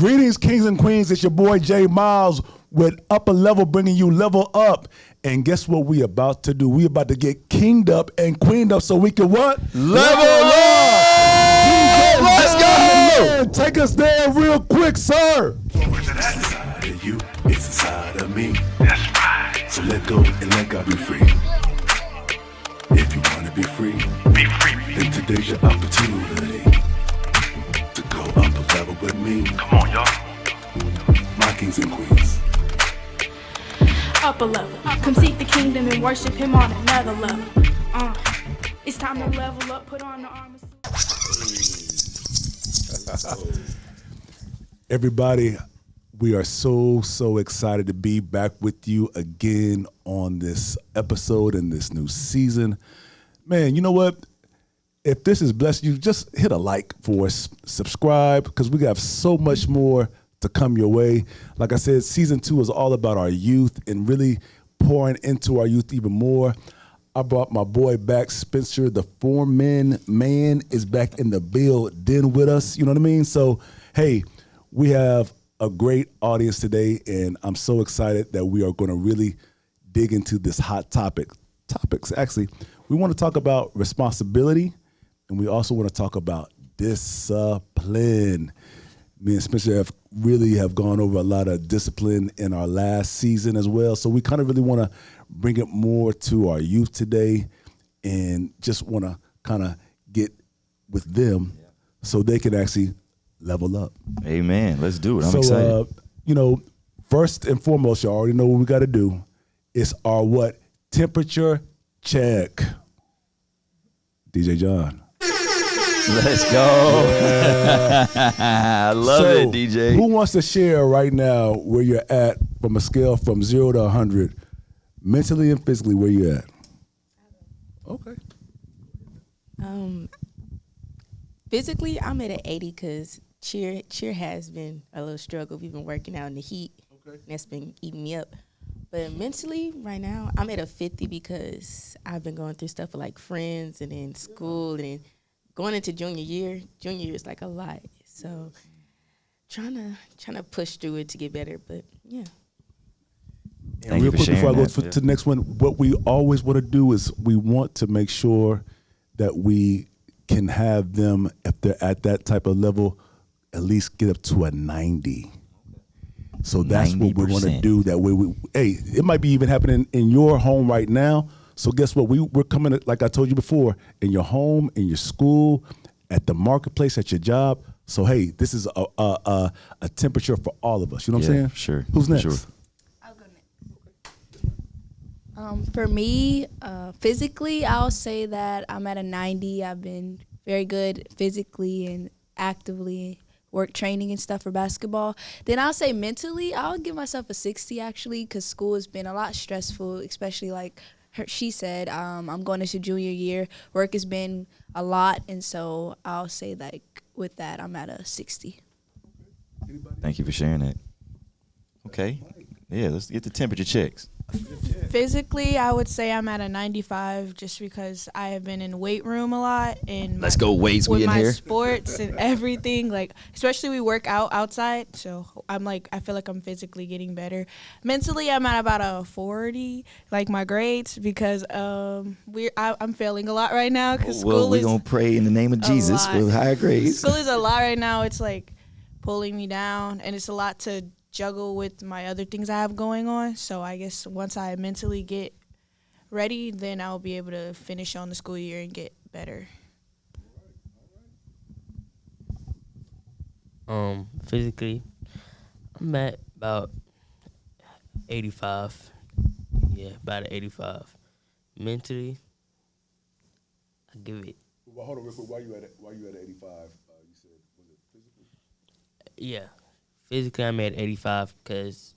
Greetings, kings and queens. It's your boy Jay Miles with Upper Level, bringing you level up. And guess what we about to do? We about to get kinged up and queened up so we can what? Level up! Let's go! Take us there real quick, sir. It's inside of you, it's inside of me. That's right. So let go and let God be free. If you want to be free, then today's your opportunity to go up a level with me. Come on, y'all. My kings and queens. Up a level. Come seek the kingdom and worship him on another level. It's time to level up, put on the armor. Everybody, we are so excited to be back with you again on this episode in this new season. Man, you know what? If this has blessed you, just hit a like for us, subscribe, because we got so much more to come your way. Like I said, season 2 is all about our youth and really pouring into our youth even more. I brought my boy back, Spencer, the foreman man is back in the building with us. You know what I mean? So, hey, we have a great audience today, and I'm so excited that we are going to really dig into this hot topics. Actually, we want to talk about responsibility, and we also want to talk about discipline. Me and Spencer have gone over a lot of discipline in our last season as well. So we kind of really want to bring it more to our youth today and just want to kind of get with them so they can actually level up. Amen. Let's do it. I'm excited. First and foremost, you already know what we got to do. It's our what? Temperature check. DJ John. Let's go. Yeah. I love it, DJ. Who wants to share right now where you're at from a scale from 0 to 100, mentally and physically, where you at? Okay. Physically, I'm at an 80 because cheer has been a little struggle. We've been working out in the heat. Okay. That's been eating me up. But mentally, right now, I'm at a 50 because I've been going through stuff with like friends and then school and then going into junior year is like a lot. So trying to push through it to get better, but yeah. And real quick before I go to the next one, what we always want to do is we want to make sure that we can have them, if they're at that type of level, at least get up to a 90. So that's 90%. What we want to do. That way, it might be even happening in your home right now. So guess what? We're coming, like I told you before, in your home, in your school, at the marketplace, at your job. So hey, this is a temperature for all of us. You know what I'm saying? Sure. Who's next? Sure. I'll go next. For me, physically, I'll say that I'm at a 90. I've been very good physically and actively work training and stuff for basketball. Then I'll say mentally, I'll give myself a 60 actually, because school has been a lot stressful, especially like she said, I'm going into junior year. Work has been a lot, and so I'll say like with that, I'm at a 60. Thank you for sharing that. Okay. Yeah, let's get the temperature checks. Physically, I would say I'm at a 95 just because I have been in weight room a lot and let's go weights with we in my here. Sports and everything, like especially we work out outside, so I feel like I'm physically getting better. Mentally, I'm at about a 40, like my grades, because I'm failing a lot right now because school we're gonna pray in the name of Jesus for higher grades. School is a lot right now. It's like pulling me down, and it's a lot to juggle with my other things I have going on. So I guess once I mentally get ready, then I'll be able to finish on the school year and get better. Physically, I'm at about 85. Yeah, about 85. Mentally, I give it. Well, hold on real quick. Why you at 85? You said, was it physically? Yeah. Physically, I'm at 85 because,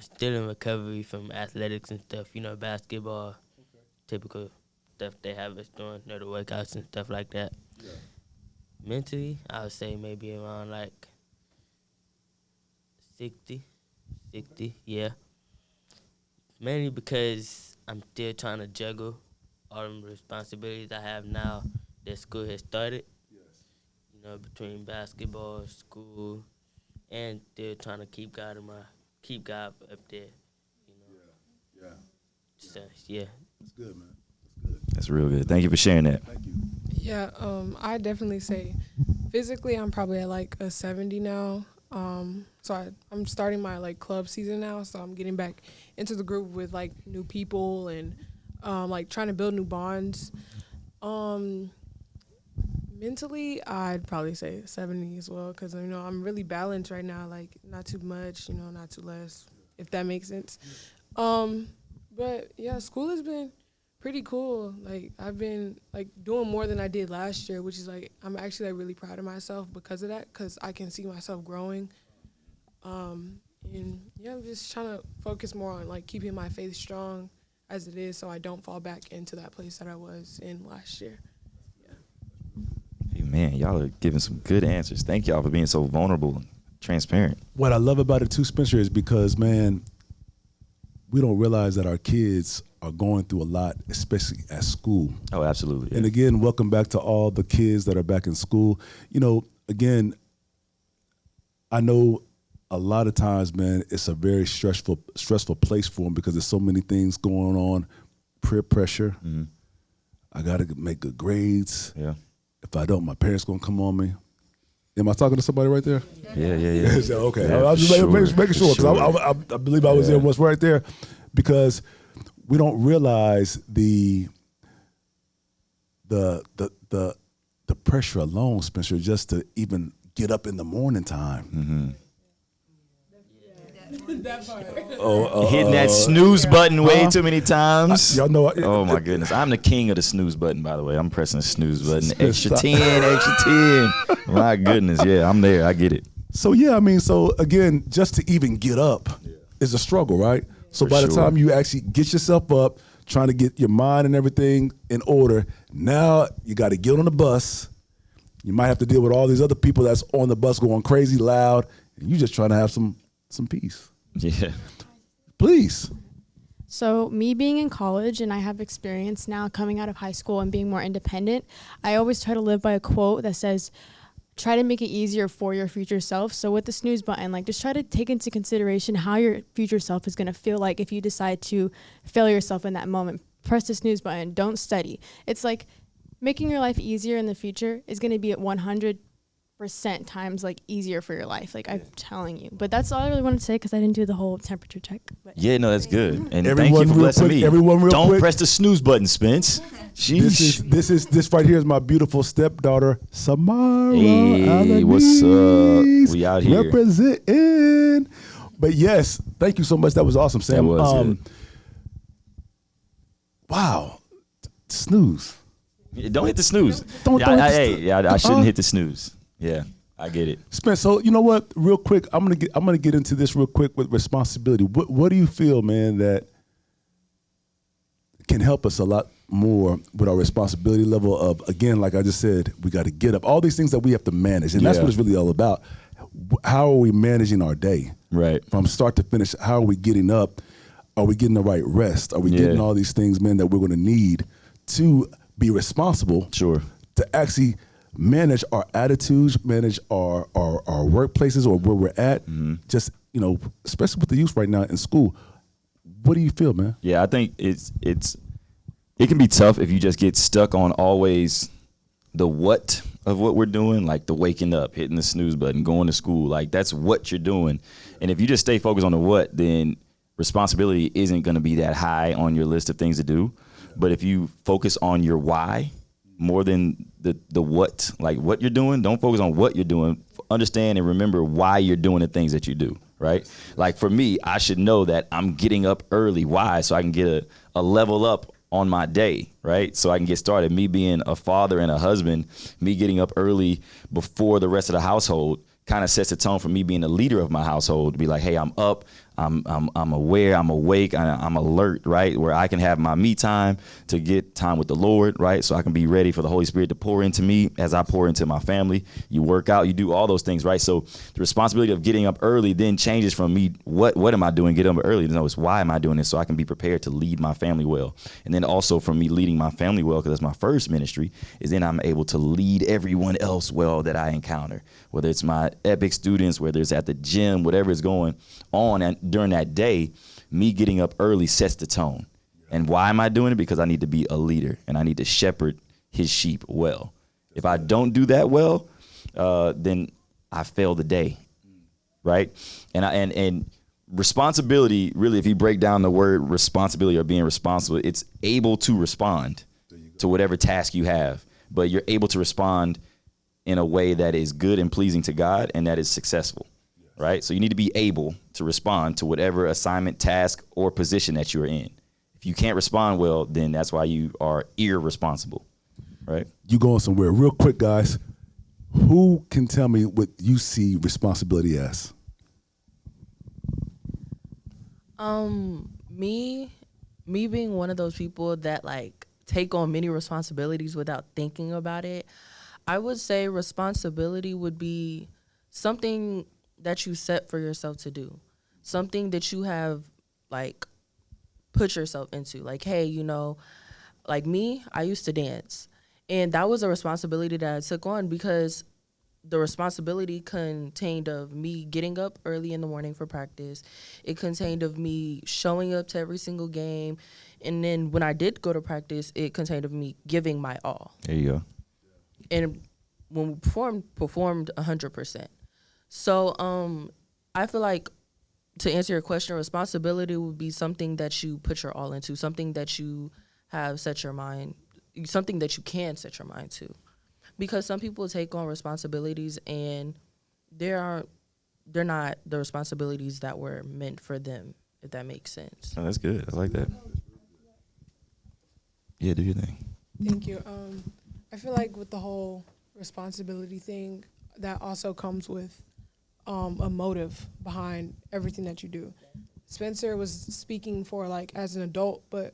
still in recovery from athletics and stuff, basketball, typical stuff they have us doing, the workouts and stuff like that. Yeah. Mentally, I would say maybe around like 60, yeah. Mainly because I'm still trying to juggle all the responsibilities I have now that school has started. Yes. Between basketball, school, and still trying to keep God up there. You know. Yeah. So, yeah. That's good, man. That's good. That's real good. Thank you for sharing that. Thank you. Yeah, I definitely say physically I'm probably at like a 70 now. So I'm starting my like club season now, so I'm getting back into the group with like new people and like trying to build new bonds. Mentally, I'd probably say 70 as well, because I'm really balanced right now, like not too much, not too less, if that makes sense. But yeah, school has been pretty cool. Like I've been like doing more than I did last year, which is like I'm actually like really proud of myself because of that, because I can see myself growing. And yeah, I'm just trying to focus more on like keeping my faith strong as it is, so I don't fall back into that place that I was in last year. Hey, man, y'all are giving some good answers. Thank y'all for being so vulnerable and transparent. What I love about it too, Spencer, is because, man, we don't realize that our kids are going through a lot, especially at school. Oh, absolutely. Yeah. And again, welcome back to all the kids that are back in school. Again, I know a lot of times, man, it's a very stressful place for them because there's so many things going on, peer pressure. Mm-hmm. I got to make good grades. Yeah. If I don't, my parents going to come on me. Am I talking to somebody right there? Yeah. So, okay. Yeah, I was just making sure, because sure. I believe I was in what's right there, because we don't realize the pressure alone, Spencer, just to even get up in the morning time. Mm-hmm. Hitting that snooze button way too many times. Y'all know. Oh my goodness, I'm the king of the snooze button. By the way, I'm pressing the snooze button. Stop. Extra 10. My goodness, yeah, I'm there. I get it. So yeah, so again, just to even get up is a struggle, right? So For by the sure. time you actually get yourself up, trying to get your mind and everything in order, now you got to get on the bus. You might have to deal with all these other people that's on the bus going crazy loud, and you just trying to have some peace. Yeah. Please. So me being in college, and I have experience now coming out of high school and being more independent, I always try to live by a quote that says, try to make it easier for your future self. So with the snooze button, like just try to take into consideration how your future self is going to feel like if you decide to fail yourself in that moment. Press the snooze button. Don't study. It's like making your life easier in the future is going to be at 100% times like easier for your life. Like I'm telling you. But that's all I really wanted to say because I didn't do the whole temperature check. But Yeah, no, that's good. And Everyone thank you for real blessing quick, me. everyone real Don't quick. press the snooze button, Spence. Sheesh. This right here is my beautiful stepdaughter, Samara. Hey, what's up? We out here. Representing. But yes, thank you so much. That was awesome, Sam. That was good. Wow. Snooze. Don't hit the snooze. Don't hit the I shouldn't hit the snooze. Yeah, I get it. Spence, so you know what? Real quick, I'm gonna get into this real quick with responsibility. What do you feel, man, that can help us a lot more with our responsibility level of, again, like I just said, we got to get up. All these things that we have to manage, and that's Yeah. what it's really all about. How are we managing our day? Right. From start to finish, how are we getting up? Are we getting the right rest? Are we getting all these things, man, that we're going to need to be responsible? Sure. To actually manage our attitudes, manage our workplaces or where we're at. Just, especially with the youth right now in school. What do you feel, man? Yeah, I think it can be tough if you just get stuck on always the what of what we're doing, like the waking up, hitting the snooze button, going to school. Like that's what you're doing. And if you just stay focused on the what, then responsibility isn't going to be that high on your list of things to do. But if you focus on your why more than the what, like what you're doing, don't focus on what you're doing. Understand and remember why you're doing the things that you do, right? Like for me, I should know that I'm getting up early. Why? So I can get a level up on my day, right? So I can get started. Me being a father and a husband, me getting up early before the rest of the household kind of sets the tone for me being a leader of my household to be like, hey, I'm up, I'm aware, I'm awake, I'm alert, right? Where I can have my me time to get time with the Lord, right? So I can be ready for the Holy Spirit to pour into me as I pour into my family. You work out, you do all those things, right? So the responsibility of getting up early then changes from me, what am I doing, get up early? No, it's why am I doing this, so I can be prepared to lead my family well. And then also from me leading my family well, because that's my first ministry, is then I'm able to lead everyone else well that I encounter, whether it's my Epic students, whether it's at the gym, whatever is going on. And during that day, me getting up early sets the tone. And why am I doing it? Because I need to be a leader and I need to shepherd his sheep well. If I don't do that well, then I fail the day, right? And responsibility, really, if you break down the word responsibility or being responsible, it's able to respond to whatever task you have, but you're able to respond in a way that is good and pleasing to God and that is successful. Right? So you need to be able to respond to whatever assignment, task, or position that you're in. If you can't respond well, then that's why you are irresponsible. Right? You going somewhere real quick, guys. Who can tell me what you see responsibility as? Me being one of those people that like take on many responsibilities without thinking about it, I would say responsibility would be something that you set for yourself to do, something that you have like put yourself into. Like, hey, you know, like me, I used to dance, and that was a responsibility that I took on because the responsibility contained of me getting up early in the morning for practice. It contained of me showing up to every single game, and then when I did go to practice, it contained of me giving my all. There you go. And when we performed 100%. So I feel like, to answer your question, responsibility would be something that you put your all into, something that you have set your mind, something that you can set your mind to. Because some people take on responsibilities and they're not the responsibilities that were meant for them, if that makes sense. Oh, that's good. I like that. Yeah, do your thing. Thank you. I feel like with the whole responsibility thing, that also comes with a motive behind everything that you do. Spencer was speaking for like as an adult, but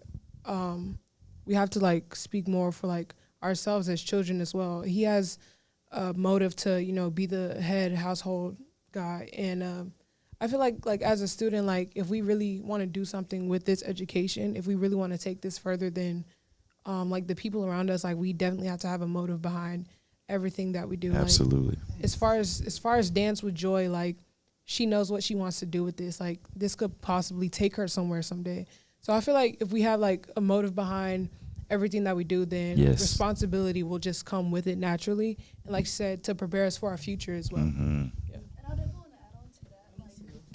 we have to like speak more for like ourselves as children as well. He has a motive to, you know, be the head household guy. And I feel like as a student, like if we really want to do something with this education, if we really want to take this further than like the people around us, like we definitely have to have a motive behind everything that we do. Absolutely. Like, as far as Dance with Joy, like she knows what she wants to do with this. Like this could possibly take her somewhere someday. So I feel like if we have like a motive behind everything that we do, then responsibility will just come with it naturally. And like you said, to prepare us for our future as well. Mm-hmm. Yeah.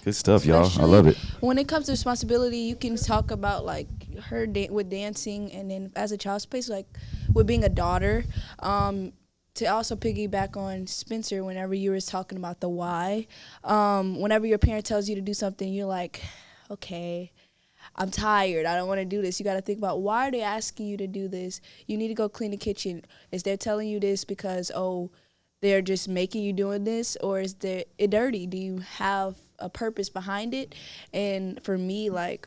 Good stuff, y'all. I love it. When it comes to responsibility, you can talk about like her with dancing, and then as a child space, like with being a daughter. To also piggyback on Spencer, whenever you were talking about the why, whenever your parent tells you to do something, you're like, okay, I'm tired. I don't want to do this. You got to think about, why are they asking you to do this? You need to go clean the kitchen. Is they telling you this because, oh, they're just making you doing this, or is it dirty? Do you have a purpose behind it? And for me, like,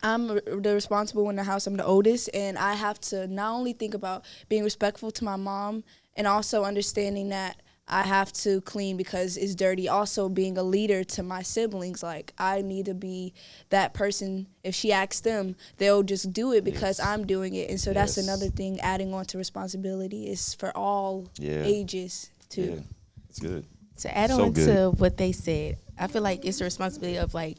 I'm the responsible one in the house. I'm the oldest, and I have to not only think about being respectful to my mom and also understanding that I have to clean because it's dirty. Also being a leader to my siblings, like I need to be that person. If she asks them, they'll just do it because I'm doing it. And so that's another thing, adding on to responsibility, is for all ages too. Yeah, it's good. To add on to what they said, I feel like it's the responsibility of like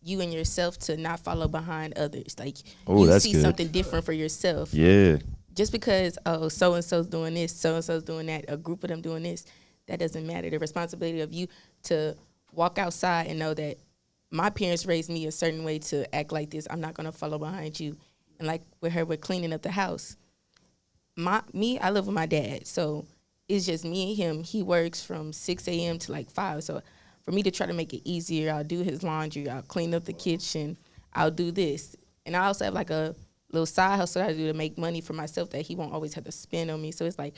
you and yourself to not follow behind others. Like you see something different for yourself. Yeah. Just because, oh, so-and-so's doing this, so-and-so's doing that, a group of them doing this, that doesn't matter. The responsibility of you to walk outside and know that my parents raised me a certain way to act like this. I'm not going to follow behind you. And like with her, we're cleaning up the house. I live with my dad, so it's just me and him. He works from 6 a.m. to like 5. So for me to try to make it easier, I'll do his laundry, I'll clean up the kitchen, I'll do this. And I also have like a little side hustle that I do to make money for myself that he won't always have to spend on me. So it's like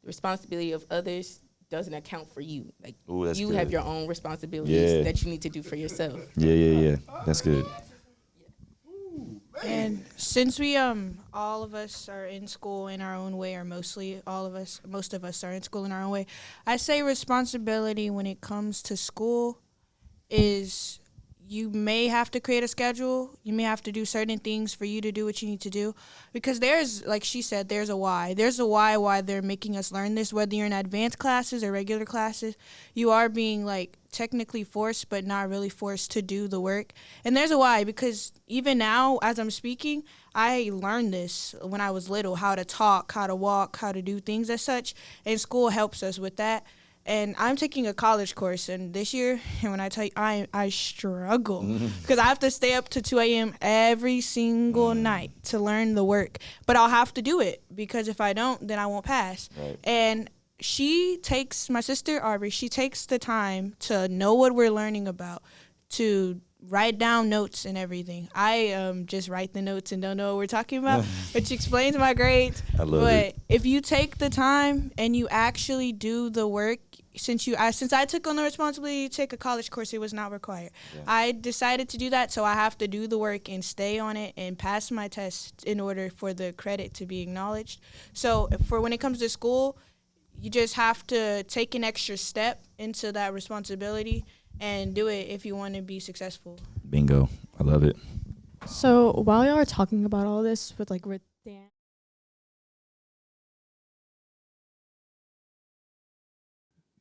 the responsibility of others doesn't account for you. Like Ooh, that's you good. have your own responsibilities Yeah. that you need to do for yourself. Yeah. That's good. And since we all of us are in school in our own way, or most of us are in school in our own way, I say responsibility when it comes to school is you may have to create a schedule. You may have to do certain things for you to do what you need to do, because there's, like she said, there's a why. There's a why they're making us learn this. Whether you're in advanced classes or regular classes, you are being like technically forced, but not really forced to do the work. And there's a why, because even now, as I'm speaking, I learned this when I was little, how to talk, how to walk, how to do things as such. And school helps us with that. And I'm taking a college course, and this year, and when I tell you, I struggle because I have to stay up to 2 a.m. every single night to learn the work. But I'll have to do it, because if I don't, then I won't pass. Right. And my sister Aubrey, she takes the time to know what we're learning about, to write down notes and everything. I just write the notes and don't know what we're talking about, which explains my grades. I love but it. if you take the time and you actually do the work, since I took on the responsibility to take a college course, it was not required. Yeah. I decided to do that, so I have to do the work and stay on it and pass my tests in order for the credit to be acknowledged. So for when it comes to school, you just have to take an extra step into that responsibility and do it if you want to be successful. Bingo. I love it. So while y'all are talking about all this with Dan.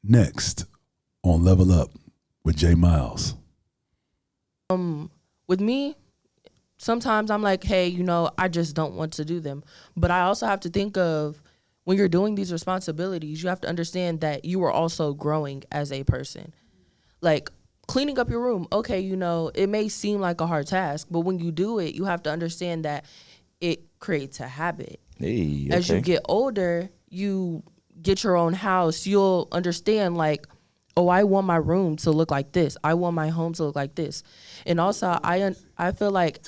Next on Level Up with Jay Miles. With me, sometimes I'm like, hey, I just don't want to do them. But I also have to think of, when you're doing these responsibilities, you have to understand that you are also growing as a person. Like cleaning up your room, okay, it may seem like a hard task, but when you do it, you have to understand that it creates a habit. Hey, okay. As you get older, you get your own house, you'll understand like, oh, I want my room to look like this. I want my home to look like this. And also, I feel like